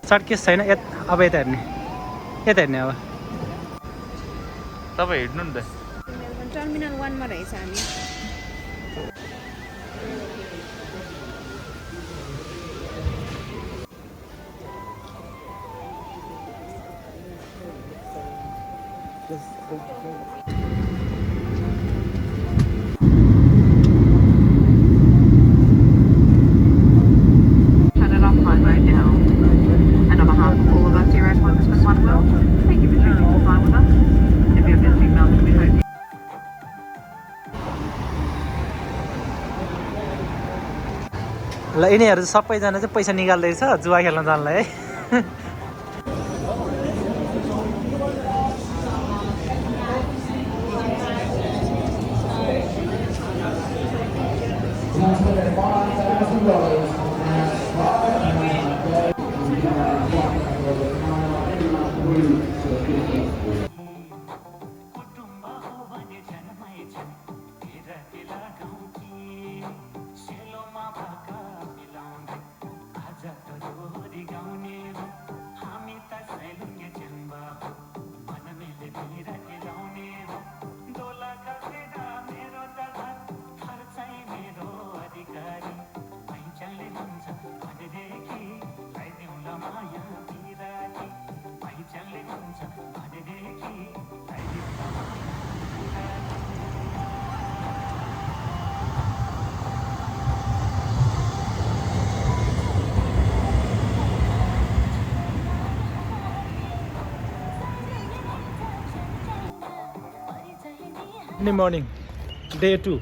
सर्टकेस छैन अब यता हेर्ने अब तपाईँ हिँड्नु नि त टर्मिनल 1 मा रहेछ हामी ल यिनीहरू सबैजना चाहिँ पैसा निकाल्दैछ जुवा खेल्न जानलाई है In the morning, day 2.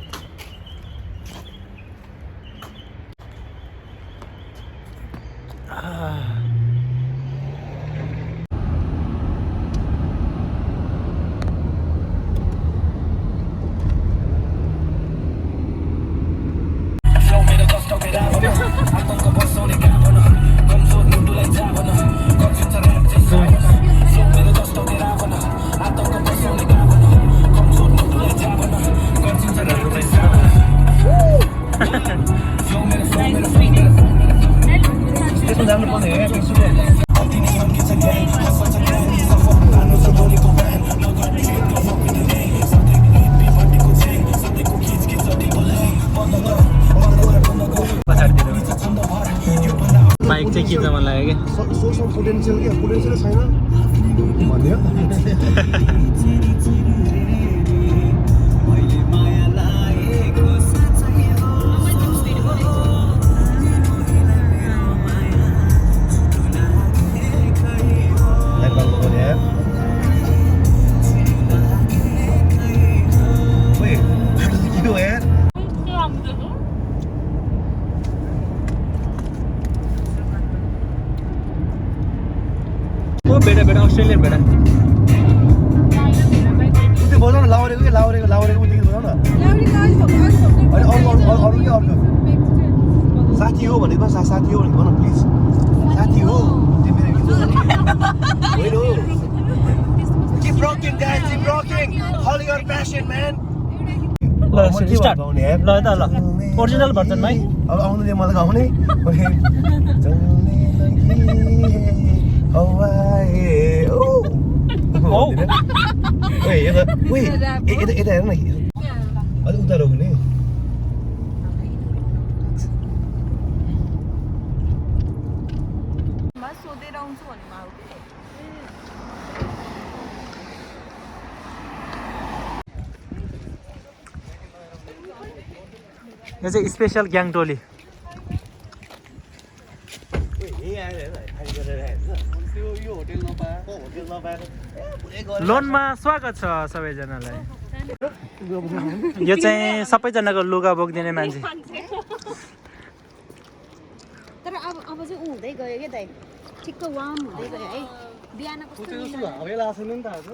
Bike चाहिँ किन्न मन लाग्यो क्या सोर्स अफ पोटेन्सियल छैन भन्यो बेटा बेटा अस्ट्रेलियन बेटा त्यो बजाउ न लाउरेको उतिकै बजाउ न अनि अरू के अर्को साथी हो भनेको साथी हो भनेको न प्लिज साथी हो त्यो मेरो गीत हो keep rocking guys keep rocking follow your passion man ल स्टार्ट ल त ल ओरिजिनल भर्जनमा है अब आउनु दे मलाई गाउने यता हेर न अलिक उता रोक्ने सोधेर आउँछु भन्नु यो चाहिँ स्पेसल ग्याङ टोली लोनमा स्वागत छ सबैजनालाई यो चाहिँ सबैजनाको लुगा बोकिदिने मान्छे तर अब चाहिँ उ हुँदै गयो के दाइ ठिक्क वार्म हुँदै गयो है बिहान कस्तो हावै लाग्छ नि त आज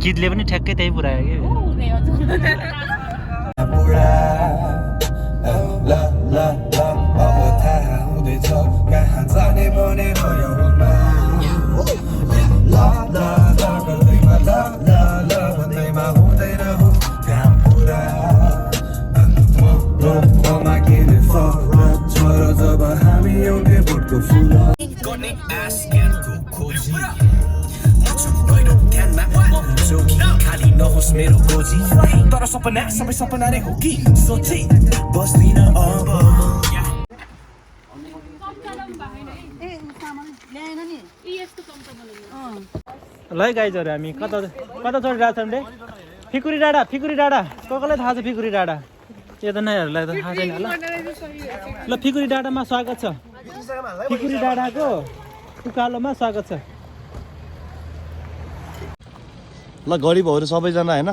गीतले पनि ठ्याक्कै त्यही पुऱ्यायो कि मेरो गोजी तर सपना सबै सपना रे हो कि सोची बस्दिन अब ल है गाइजहरू हामी कता चढिरहेको छौँ रे फिकुरी डाँडा कसलाई थाहा छ फिकुरी डाँडा यो त नयाँहरूलाई त थाहा छैन ल फिकुरी डाँडामा स्वागत छ फिकुरी डाँडाको उकालोमा स्वागत छ ल गरिबहरू सबैजना होइन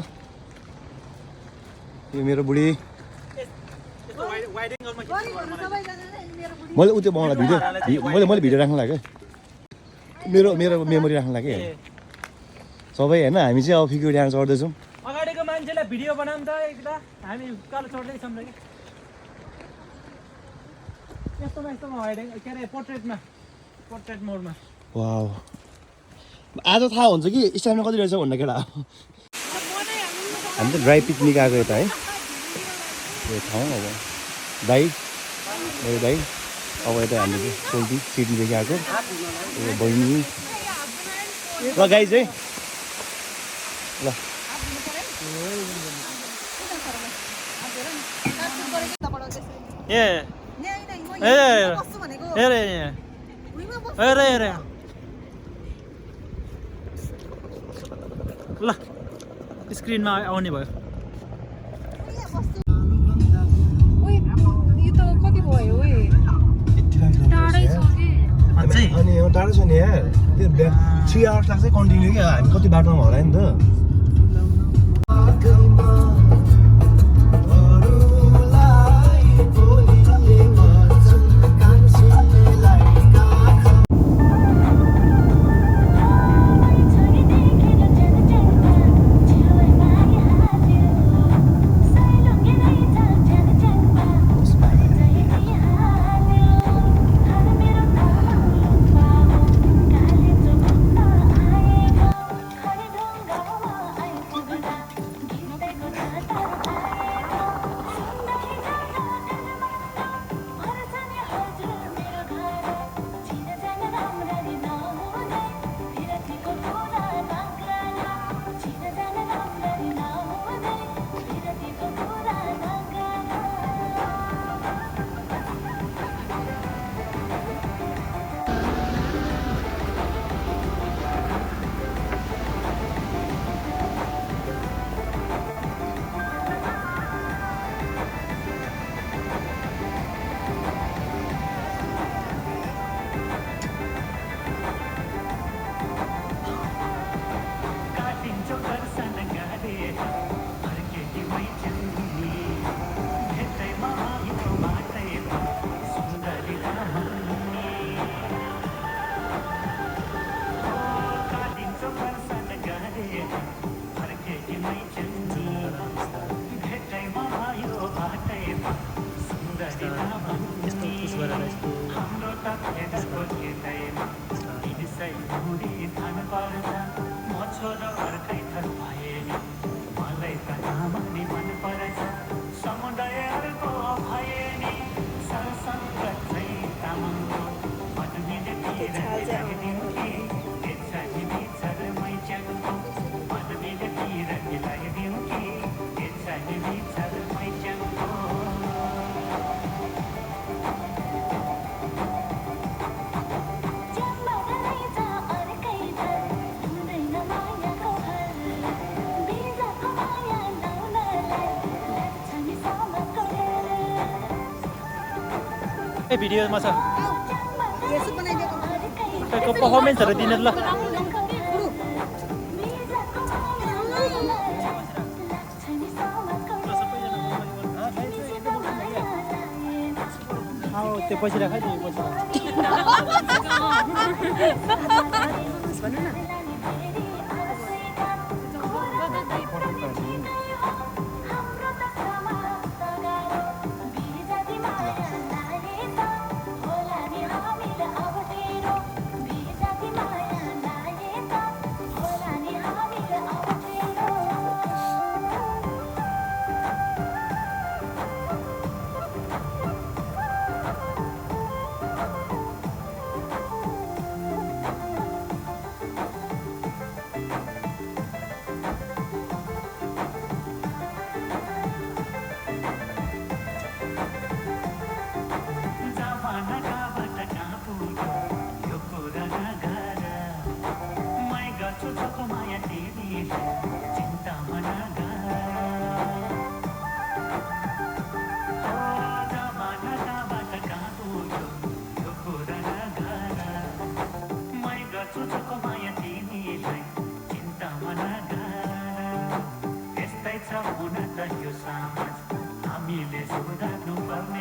यो मेरो बुढी मैले उत्यो बनाउला भिडियो मैले भिडियो राख्नु लाग्यो मेरो मेमोरी राख्नु लाग्यो सबै होइन हामी चाहिँ अब फिक्री डाँडा चढ्दैछौँ अगाडिको मान्छेलाई भिडियो बनाऊँ त एकदा हामी उकालो चढ्दैछौँ र यस्तोमा के अरे पोर्ट्रेट मोडमा वाउ आज थाहा हुन्छ कि स्ट्यान्डमा कति रहेछ भन्ने केटा हामी त ड्राई पिकनिक आएको यता है यो ठाउँ अब दाई मेरो दाई अब यता हामी चाहिँ सिडनीदेखि आएको यो बहिनी ल गाई चाहिँ ल ल स्क्रिनमा आउने भयो अनि टाढो छ नि यार त्यो 3 आवर्स लाग्छ कन्टिन्यू क्या हामी कति बाटोमा होला नि त भिडियोमा छ पर्फर्मेन्सहरू दिनु ल त्यो पछि राख राख्नु पर्ने